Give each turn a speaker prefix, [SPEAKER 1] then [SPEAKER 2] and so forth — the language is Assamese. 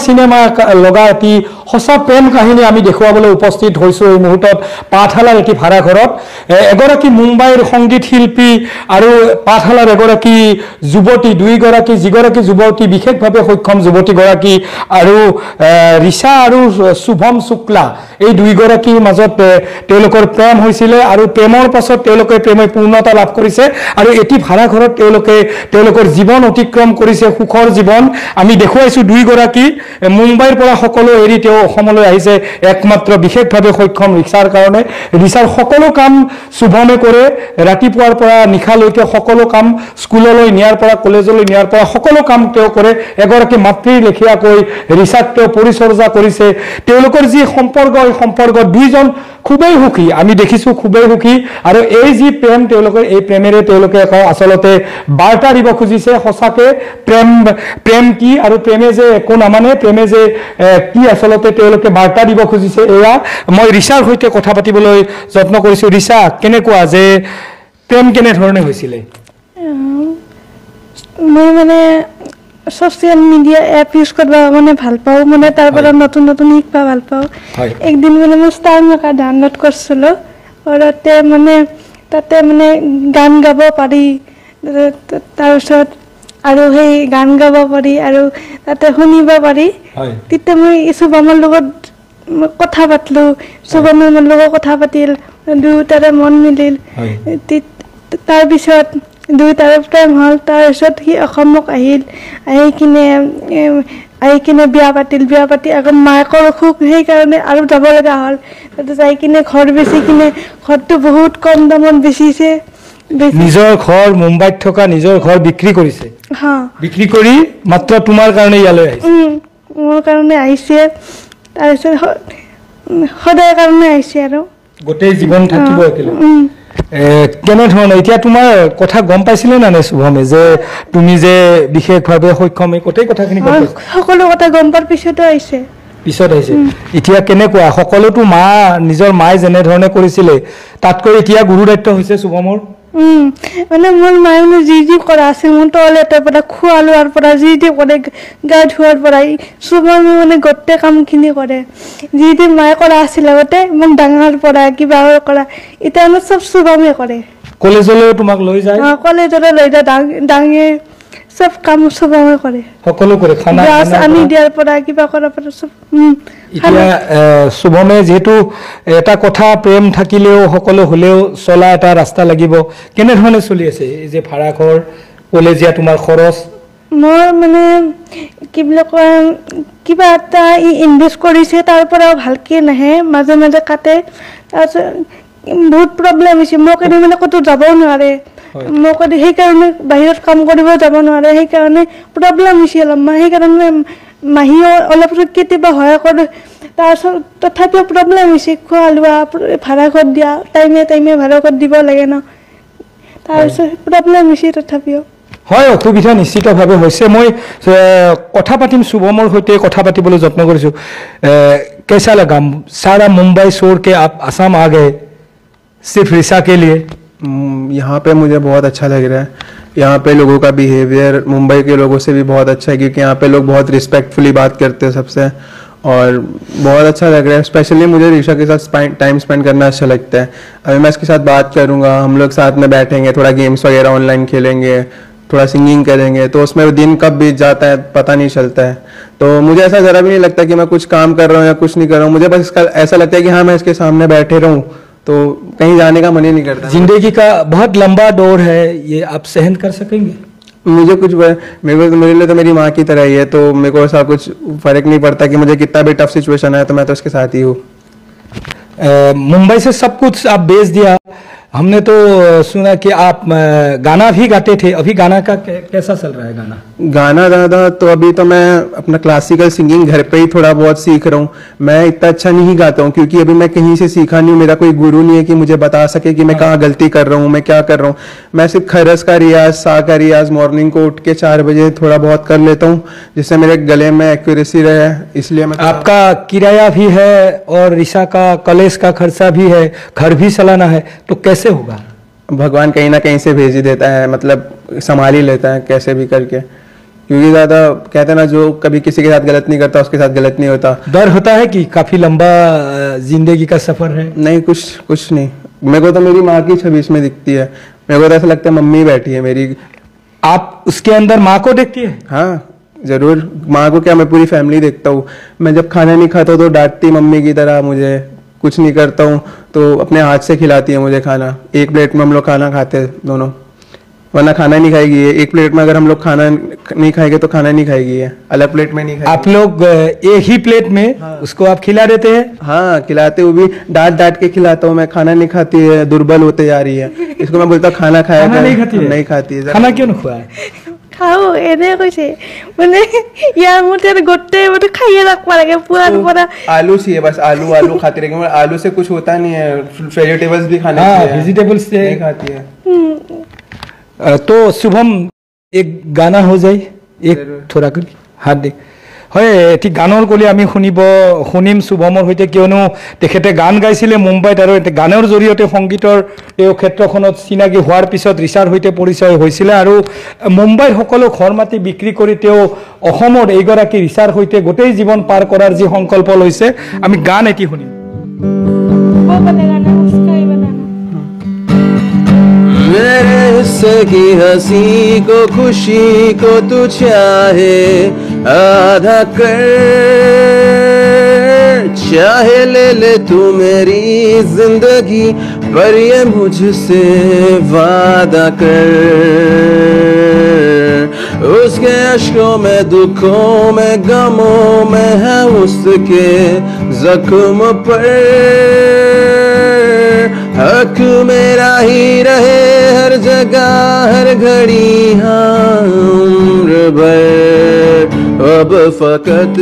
[SPEAKER 1] সিনেমা লগা এটি সঁচা প্ৰেম কাহিনী আমি দেখুৱাবলৈ উপস্থিত হৈছোঁ এই মুহূৰ্তত পাঠশালাৰ এটি ভাড়াঘৰত এগৰাকী মুম্বাইৰ সংগীত শিল্পী আৰু পাঠশালাৰ এগৰাকী যুৱতী দুইগৰাকী যিগৰাকী যুৱতী বিশেষভাৱে সক্ষম যুৱতীগৰাকী আৰু ৰিচা আৰু শুভম শুক্লা এই দুইগৰাকীৰ মাজত তেওঁলোকৰ প্ৰেম হৈছিলে আৰু প্ৰেমৰ পাছত তেওঁলোকে প্ৰেমে পূৰ্ণতা লাভ কৰিছে আৰু এটি ভাড়াঘৰত তেওঁলোকৰ জীৱন অতিক্ৰম কৰিছে সুখৰ জীৱন আমি দেখুৱাইছোঁ দুইগৰাকী মুম্বাইৰ পৰা সকলো এৰি তেওঁ অসমলৈ আহিছে একমাত্ৰ বিশেষভাৱে সক্ষম ৰিচাৰ কাৰণে ৰিচাৰ সকলো কাম শুভমে কৰে ৰাতিপুৱাৰ পৰা নিশালৈকে সকলো কাম স্কুললৈ নিয়াৰ পৰা কলেজলৈ নিয়াৰ পৰা সকলো কাম তেওঁ কৰে এগৰাকী মাতৃৰ লেখিয়াকৈ ৰিচাক তেওঁ পৰিচৰ্যা কৰিছে তেওঁলোকৰ যি সম্পৰ্ক এই সম্পৰ্ক দুইজন খুবেই সুখী আমি দেখিছোঁ খুবেই সুখী আৰু এই যি প্ৰেম তেওঁলোকৰ এই প্ৰেমেৰে তেওঁলোকে আচলতে বাৰ্তা দিব খুজিছে সঁচাকে প্ৰেম কি আৰু প্ৰেমে যে একো নামানে প্ৰেমে যে কি আচলতে তেওঁলোকে বাৰ্তা দিব খুজিছে এয়া মই ৰিচাৰ সৈতে কথা পাতিবলৈ যত্ন কৰিছোঁ ৰিচা কেনেকুৱা যে প্ৰেম কেনেধৰণে হৈছিলে
[SPEAKER 2] মই মানে সোশ্যাল মিডিয়া এপ ইউজ কৰিব মানে ভাল পাওঁ মানে তাৰ পৰা নতুন নতুন শিকিব ভাল পাওঁ একদিন মানে মই ষ্টাৰ মেকা ডাউনলোড কৰিছিলোঁ তাতে মানে গান গাব পাৰি তাৰপিছত আৰু সেই গান গাব পাৰি আৰু তাতে শুনিব পাৰি তেতিয়া মই শুভমৰ লগত কথা পাতিলোঁ শুভমৰ লগত কথা পাতিল দুয়োটাৰে মন মিলিল তাৰপিছত দুয়োটাৰে প্ৰেম হ'ল তাৰপিছত সি অসমক আহি কিনে বিয়া পাতি আকৌ মাকৰ অসুখ সেইকাৰণে আৰু যাব লগা হ'ল তাতে যাই কিনে ঘৰ বেচি কিনে ঘৰটো বহুত কম দামত বেচিছে
[SPEAKER 1] নিজৰ ঘৰ মুম্বাইত থকা নিজৰ ঘৰ বিক্ৰী কৰিছে বিক্ৰী কৰি মাত্ৰ তোমাৰ কাৰণে ইয়ালৈ আহিছে
[SPEAKER 2] মোৰ কাৰণে আহিছে তাৰপিছত সদায় কাৰণে আহিছে আৰু
[SPEAKER 1] গোটেই জীৱন থাকিব একেলগে কেনেধৰণে এতিয়া তোমাৰ কথা গম পাইছিলে না নে শুভমে যে তুমি যে বিশেষভাৱে সক্ষম এই গোটেই কথাখিনি
[SPEAKER 2] সকলো কথা গম পোৱাৰ পিছতো আহিছে
[SPEAKER 1] এতিয়া কেনেকুৱা সকলোতো নিজৰ মায়ে যেনেধৰণে কৰিছিলে তাতকৈ এতিয়া গুৰু দায়িত্ব হৈছে শুভমৰ
[SPEAKER 2] মানে মোৰ মায়ে মানে যি কৰা আছে মোৰ টয়লেটৰ পৰা খোৱা লোৱাৰ পৰা যি কৰে গা ধোৱাৰ পৰা শুভমে মানে গোটেই কামখিনি কৰে যি মায়ে কৰা আছিল আগতে মোক ডাঙৰ পৰা কিবা কৰা এতিয়া মানে চব শুভমে কৰে
[SPEAKER 1] কলেজলৈ তোমাক লৈ যায়
[SPEAKER 2] কলেজলৈ লৈ যায় ডাঙে সব কাম শুভমে কৰে
[SPEAKER 1] সকলো কৰে খানা
[SPEAKER 2] আনি দিয়াৰ পৰা কিবা কৰাৰ পৰা সব
[SPEAKER 1] এতিয়া শুভমে যেহেতু এটা কথা প্ৰেম থাকিলেও সকলো হলেও চলা এটা ৰাস্তা লাগিব কেনেধৰণে চলি আছে এই যে ভাড়াঘৰ কলেজীয়া তোমাৰ খৰচ
[SPEAKER 2] মোৰ মানে কি বুলি কয় কিবা এটা ইনভেষ্ট কৰিছে তাৰ পৰাও ভালকে নাহে মাজে মাজে কাটে তাৰপিছত বহুত প্ৰব্লেম হৈছে মোক মানে ক'তো যাব নোৱাৰে মোক সেইকাৰণে বাহিৰত কাম কৰিব যাব নোৱাৰে সেইকাৰণে প্ৰব্লেম হৈছে অলপমান সেইকাৰণে মাহীও অলপ কেতিয়াবা সহায় কৰে তাৰপিছত তথাপিও প্ৰব্লেম হৈছে খোৱা লোৱা ভাড়াঘৰ দিয়া টাইমে ভাড়াঘৰ দিব লাগে ন তাৰপিছত প্ৰব্লেম হৈছে তথাপিও
[SPEAKER 1] হয় অসুবিধা নিশ্চিতভাৱে হৈছে মই কথা পাতিম শুভমৰ সৈতে কথা পাতিবলৈ যত্ন কৰিছোঁ कैसा लगा सारा मुंबई छोड़ के आप असम आ गए सिर्फ रिसा के लिए
[SPEAKER 3] यहाँ पे मुझे बहुत अच्छा लग रहा है यहाँ पे लोगों का बिहेवियर मुंबई के लोगों से भी बहुत अच्छा है क्योंकि यहाँ पे लोग बहुत रिस्पेक्टफुली बात करते हैं सबसे और बहुत अच्छा लग रहा है स्पेशली मुझे ऋषा के साथ टाइम स्पेंड करना अच्छा लगता है अभी मैं इसके साथ बात करूँगा हम लोग साथ में बैठेंगे थोड़ा गेम्स वगैरह ऑनलाइन खेलेंगे थोड़ा सिंगिंग करेंगे तो उसमें दिन कब बीत जाता है पता नहीं चलता है तो मुझे ऐसा ज़रा भी नहीं लगता कि मैं कुछ काम कर रहा हूँ या कुछ नहीं कर रहा हूँ मुझे बस इसका ऐसा लगता है कि हाँ मैं इसके सामने बैठे रहूँ तो कहीं जाने का मन ही नहीं करता
[SPEAKER 1] जिंदगी का बहुत लंबा दौर है ये आप सहन कर सकेंगे
[SPEAKER 3] मुझे कुछ मेरे लिए तो मेरी माँ की तरह ही है तो मेरे को ऐसा कुछ फर्क नहीं पड़ता कि मुझे कितना भी टफ सिचुएशन है तो मैं तो उसके साथ ही हूँ
[SPEAKER 1] मुंबई से सब कुछ आप बेच दिया हमने तो सुना कि आप गाना भी गाते थे अभी गाना का कैसा चल रहा है
[SPEAKER 3] गाना दादा तो अभी तो मैं अपना क्लासिकल सिंगिंग घर पे ही थोड़ा बहुत सीख रहा हूँ मैं इतना अच्छा नहीं गाता हूँ क्योंकि अभी मैं कहीं से सीखा नहीं हूँ मेरा कोई गुरु नहीं है कि मुझे बता सके कि मैं कहाँ गलती कर रहा हूँ मैं क्या कर रहा हूँ मैं सिर्फ खरस का रियाज सा का रियाज मॉर्निंग को उठ के 4 बजे थोड़ा बहुत कर लेता हूँ जिससे मेरे गले में एक्यूरेसी रहे इसलिए मैं
[SPEAKER 1] आपका किराया भी है और ऋषा का कॉलेज का खर्चा भी है घर भी चलाना है तो कैसे होगा
[SPEAKER 3] भगवान कहीं ना कहीं से भेज ही देता है मतलब संभाल ही लेता है कैसे भी करके क्योंकि ज़्यादा कहते हैं ना, जो कभी किसी के साथ गलत नहीं करता उसके साथ गलत नहीं होता।
[SPEAKER 1] डर होता है कि काफी लंबा जिंदगी का सफर है?
[SPEAKER 3] नहीं, कुछ नहीं। मेरे को तो मेरी माँ की छवि इसमें दिखती है। मेरे को तो ऐसा लगता है मम्मी बैठी है मेरी।
[SPEAKER 1] आप उसके अंदर माँ को देखती है?
[SPEAKER 3] हाँ जरूर, माँ को क्या, मैं पूरी फैमिली देखता हूँ। मैं जब खाना नहीं खाता तो डांटती मम्मी की तरह मुझे, कुछ नहीं करता हूँ तो अपने हाथ से खिलाती है मुझे खाना। एक प्लेट में हम लोग खाना खाते हैं दोनों, वरना खाना नहीं खाएगी ये। एक प्लेट में अगर हम लोग खाना नहीं खाएंगे तो खाना नहीं खाएगी ये, अलग प्लेट में नहीं खाएगी।
[SPEAKER 1] आप लोग एक ही प्लेट में उसको आप खिला देते हैं?
[SPEAKER 3] हाँ खिलाते, वो भी डांट डांट के खिलाता हूँ मैं। खाना नहीं खाती है, दुर्बल होते जा रही है। इसको मैं बोलता हूँ खाना खाया कर।
[SPEAKER 1] नहीं खाती है?
[SPEAKER 3] नहीं खाती है।
[SPEAKER 1] खाना क्यों नहीं खुआए?
[SPEAKER 2] খাওঁ এনে কৈছে মানে ইয়াৰ মতে গোটেই মানে খাইয়ে ৰাখবা লাগে পুৱাৰ পৰা।
[SPEAKER 3] आलू चाहिए बस, आलू आलू खाती रहेगी। आलू से कुछ होता नहीं है, वेजिटेबल्स भी खाने चाहिए।
[SPEAKER 1] वेजिटेबल्स से
[SPEAKER 3] नहीं खाती है।
[SPEAKER 1] तो शुभम एक गाना हो जाए, एक थोड़ा कर हाथ दे। হয় এটি গানৰ কলি আমি শুনিম শুভমৰ সৈতে, কিয়নো তেখেতে গান গাইছিলে মুম্বাইত আৰু গানৰ জৰিয়তে সংগীতৰ এই ক্ষেত্ৰখনত চিনাকি হোৱাৰ পিছত ৰিচাৰ সৈতে পৰিচয় হৈছিলে আৰু মুম্বাইৰ সকলো ঘৰ মাটি বিক্ৰী কৰি তেওঁ অসমৰ এইগৰাকী ৰিচাৰ সৈতে গোটেই জীৱন পাৰ কৰাৰ যি সংকল্প লৈছে, আমি গান এটি শুনিম।
[SPEAKER 3] मेरे हिस्से की हंसी को, खुशी को तू चाहे आधा कर, चाहे ले ले तू मेरी जिंदगी, पर ये मुझसे वादा कर। उसके अश्कों में, दुखों में, गमों में है उसके जख्म पर, हक मेरा ही रहे हर जगह हर घड़ी हाँ उम्र भर। अब फकत